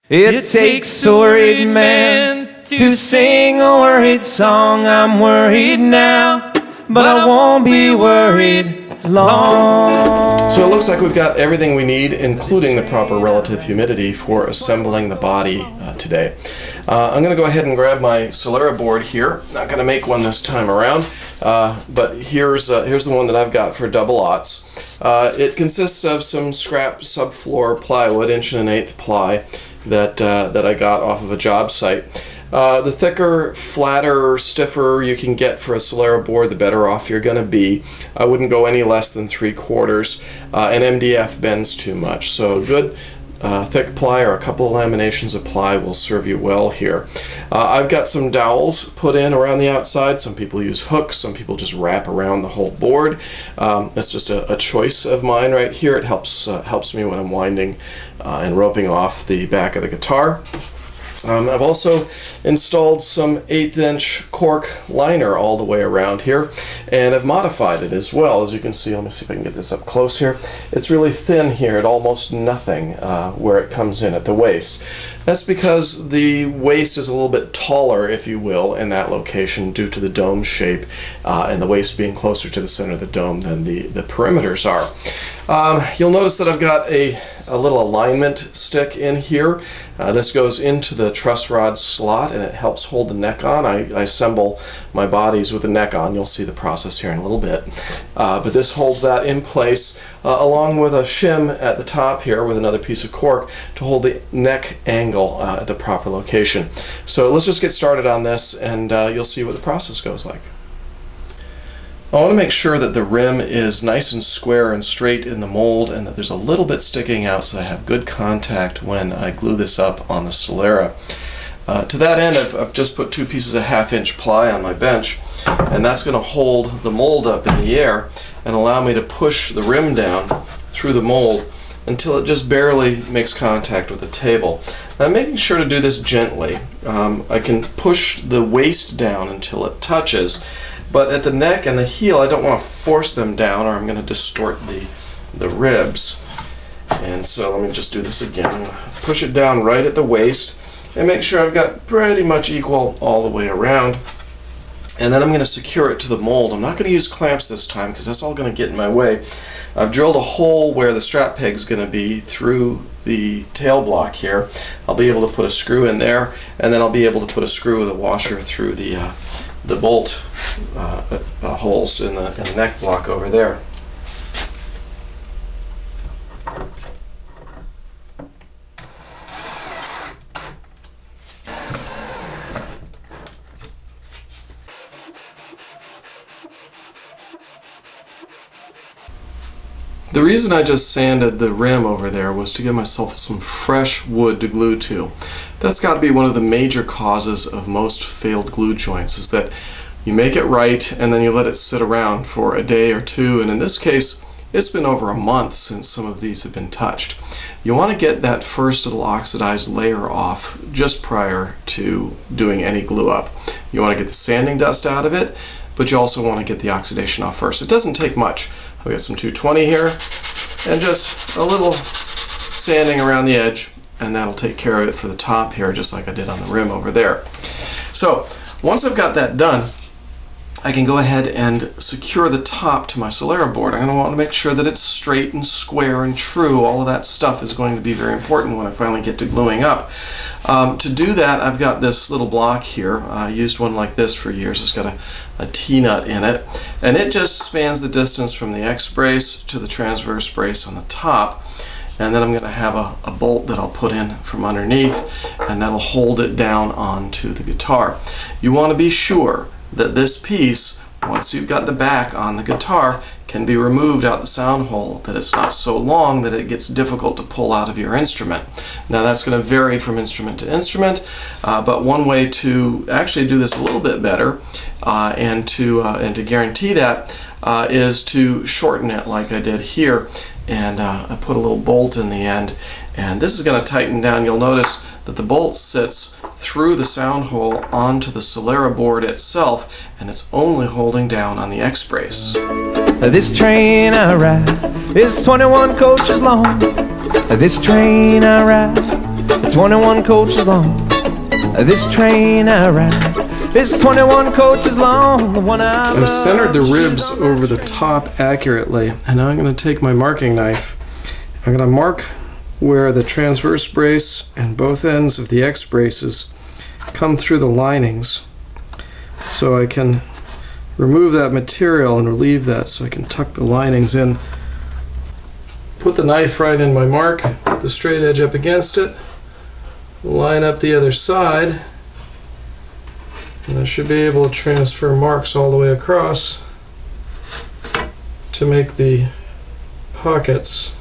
It takes a worried man to sing a worried song. I'm worried now, but I won't be worried long. So it looks like we've got everything we need, including the proper relative humidity for assembling the body today. I'm going to go ahead and grab my Solera board here. Not going to make one this time around, but here's the one that I've got for double aughts. It consists of some scrap subfloor plywood, 1.125" ply, that I got off of a job site. The thicker, flatter, stiffer you can get for a Solera board, the better off you're going to be. I wouldn't go any less than 3/4. And MDF bends too much, so good thick ply or a couple of laminations of ply will serve you well here. I've got some dowels put in around the outside. Some people use hooks, some people just wrap around the whole board. That's just a choice of mine right here. It helps me when I'm winding and roping off the back of the guitar. I've also installed some 1/8" cork liner all the way around here, and I've modified it as well. As you can see, let me see if I can get this up close here. It's really thin here at almost nothing where it comes in at the waist. That's because the waist is a little bit taller, if you will, in that location due to the dome shape and the waist being closer to the center of the dome than the perimeters are. You'll notice that I've got a little alignment stick in here. This goes into the truss rod slot and it helps hold the neck on. I assemble my bodies with the neck on. You'll see the process here in a little bit. But this holds that in place along with a shim at the top here with another piece of cork to hold the neck angle at the proper location. So let's just get started on this and you'll see what the process goes like. I want to make sure that the rim is nice and square and straight in the mold and that there's a little bit sticking out so I have good contact when I glue this up on the Solera. To that end, I've just put 2 pieces of 1/2" ply on my bench, and that's going to hold the mold up in the air and allow me to push the rim down through the mold until it just barely makes contact with the table. Now, I'm making sure to do this gently. I can push the waist down until it touches, but at the neck and the heel I don't want to force them down or I'm going to distort the ribs. And so let me just do this again. I'm going to push it down right at the waist and make sure I've got pretty much equal all the way around. And then I'm going to secure it to the mold. I'm not going to use clamps this time because that's all going to get in my way. I've drilled a hole where the strap peg's going to be through the tail block here. I'll be able to put a screw in there, and then I'll be able to put a screw with a washer through the bolt holes in the neck block over there. The reason I just sanded the rim over there was to give myself some fresh wood to glue to. That's got to be one of the major causes of most failed glue joints, is that you make it right and then you let it sit around for a day or two, and in this case it's been over a month since some of these have been touched. You want to get that first little oxidized layer off just prior to doing any glue up. You want to get the sanding dust out of it, but you also want to get the oxidation off first. It doesn't take much. I've got some 220 here and just a little sanding around the edge, and that'll take care of it for the top here, just like I did on the rim over there. So once I've got that done, I can go ahead and secure the top to my Solera board. I'm going to want to make sure that it's straight and square and true. All of that stuff is going to be very important when I finally get to gluing up. To do that, I've got this little block here. I used one like this for years. It's got a T-nut in it, and it just spans the distance from the X-brace to the transverse brace on the top. And then I'm going to have a bolt that I'll put in from underneath, and that'll hold it down onto the guitar. You want to be sure that this piece, once you've got the back on the guitar, can be removed out the sound hole, that it's not so long that it gets difficult to pull out of your instrument. Now that's going to vary from instrument to instrument, but one way to actually do this a little bit better and to guarantee that is to shorten it like I did here, and I put a little bolt in the end, and this is going to tighten down. You'll notice that the bolt sits through the sound hole onto the Solera board itself, and it's only holding down on the X-brace. This train I ride is 21 coaches long. This train I ride 21 coaches long, this train I ride. It's 21 coaches long, the one I love. I've centered the ribs over the top accurately, and now I'm going to take my marking knife. I'm going to mark where the transverse brace and both ends of the X braces come through the linings, so I can remove that material and relieve that, so I can tuck the linings in. Put the knife right in my mark, put the straight edge up against it, line up the other side, and I should be able to transfer marks all the way across to make the pockets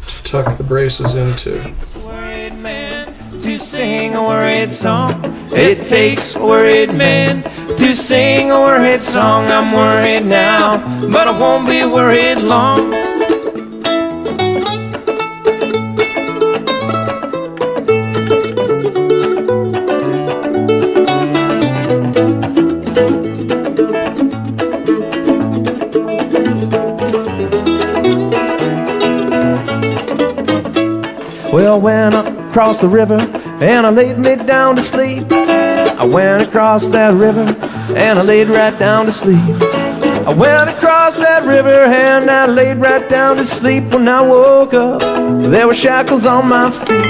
to tuck the braces into. Worried man to sing a worried song. It takes a worried man to sing a worried song. I'm worried now, but I won't be worried long. Well, I went across the river and I laid me down to sleep. I went across that river and I laid right down to sleep. I went across that river and I laid right down to sleep. When I woke up, there were shackles on my feet.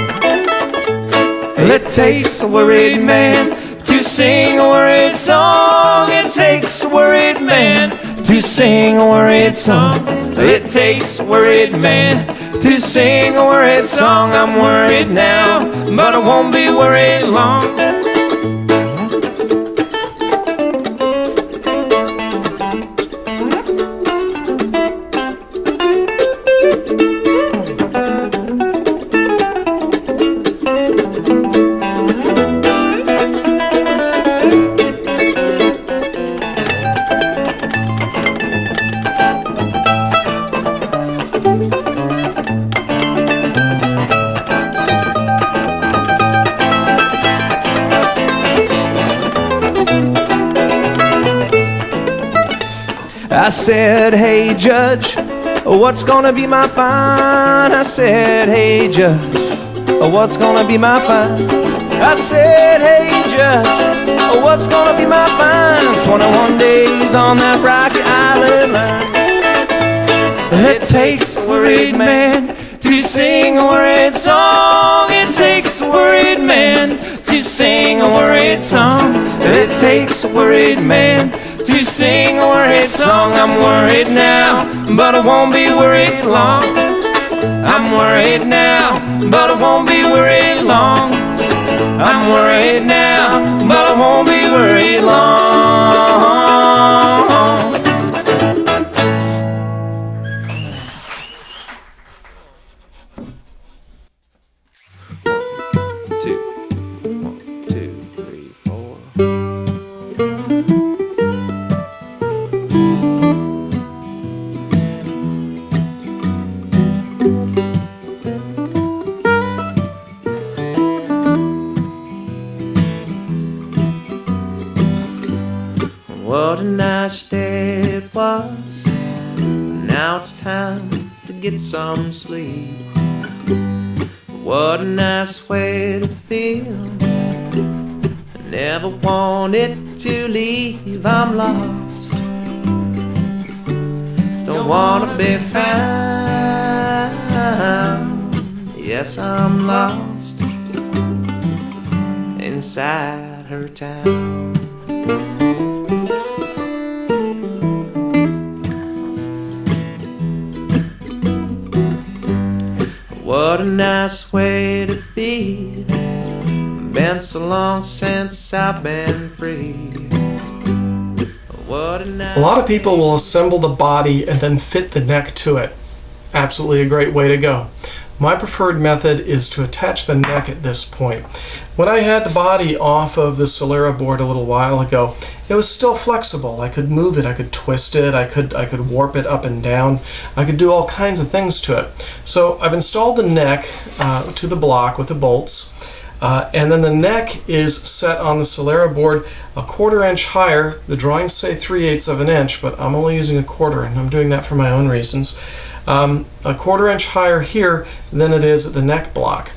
And it takes a worried man to sing a worried song. It takes a worried man to sing a worried song. It takes a worried man to sing a worried song. I'm worried now, but I won't be worried long. I said, hey judge, what's gonna be my fine? I said, hey judge, what's gonna be my fine? I said, hey judge, what's gonna be my fine? 21 days on that rocky island line. It takes a worried man to sing a worried song. It takes a worried man to sing a worried song. It takes a worried man to sing a worried song. I'm worried now, but I won't be worried long. I'm worried now, but I won't be worried long. I'm worried now, but I won't be worried long. One, two, three, four. What a nice day it was. Now it's time to get some sleep. What a nice way to feel. I never wanted to leave. I'm lost. Don't wanna be found. Yes, I'm lost inside her town. What a nice way to be. Been so long since I've been free. What a nice. A lot of people will assemble the body and then fit the neck to it. Absolutely a great way to go. My preferred method is to attach the neck at this point. When I had the body off of the Solera board a little while ago, it was still flexible. I could move it, I could twist it, I could warp it up and down. I could do all kinds of things to it. So I've installed the neck to the block with the bolts, and then the neck is set on the Solera board a 1/4 inch higher. The drawings say 3/8 of an inch, but I'm only using a 1/4, and I'm doing that for my own reasons. A 1/4 inch higher here than it is at the neck block.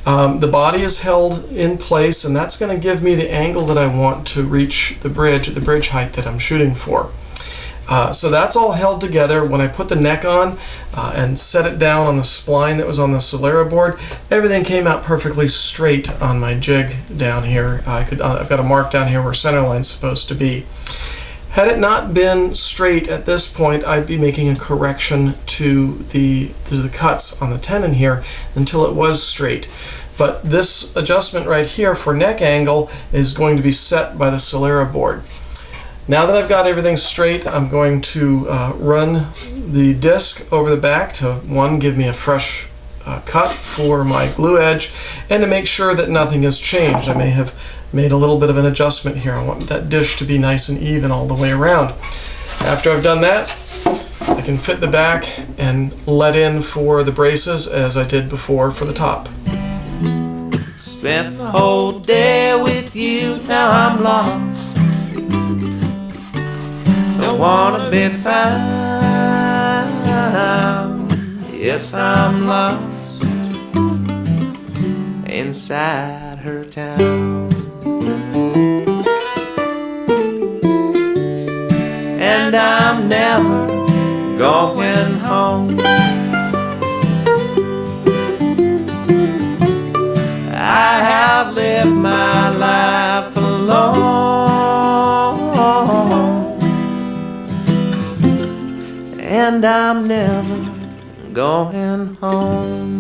The body is held in place, and that's going to give me the angle that I want to reach the bridge at the bridge height that I'm shooting for. So that's all held together. When I put the neck on and set it down on the spline that was on the Solera board, everything came out perfectly straight on my jig down here. I've got a mark down here where center line's supposed to be. Had it not been straight at this point, I'd be making a correction to the cuts on the tenon here until it was straight. But this adjustment right here for neck angle is going to be set by the Solera board. Now that I've got everything straight, I'm going to run the disc over the back to, one, give me a fresh cut for my glue edge, and to make sure that nothing has changed. I may have made a little bit of an adjustment here. I want that dish to be nice and even all the way around. After I've done that, I can fit the back and let in for the braces as I did before for the top. Spent the whole day with you, now I'm lost. Don't wanna be found. Yes, I'm lost inside her town. And I'm never going home. I have lived my life alone, and I'm never going home.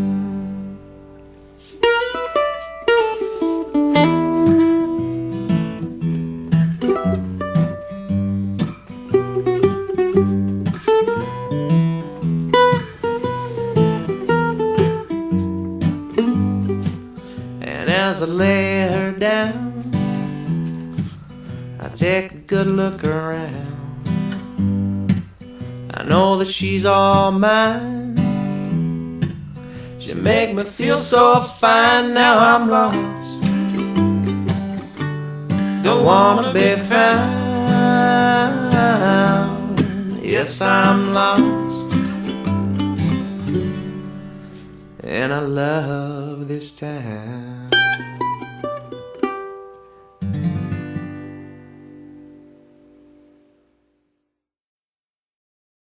As I lay her down, I take a good look around. I know that she's all mine. She make me feel so fine. Now I'm lost, don't wanna be found. Yes, I'm lost, and I love this town.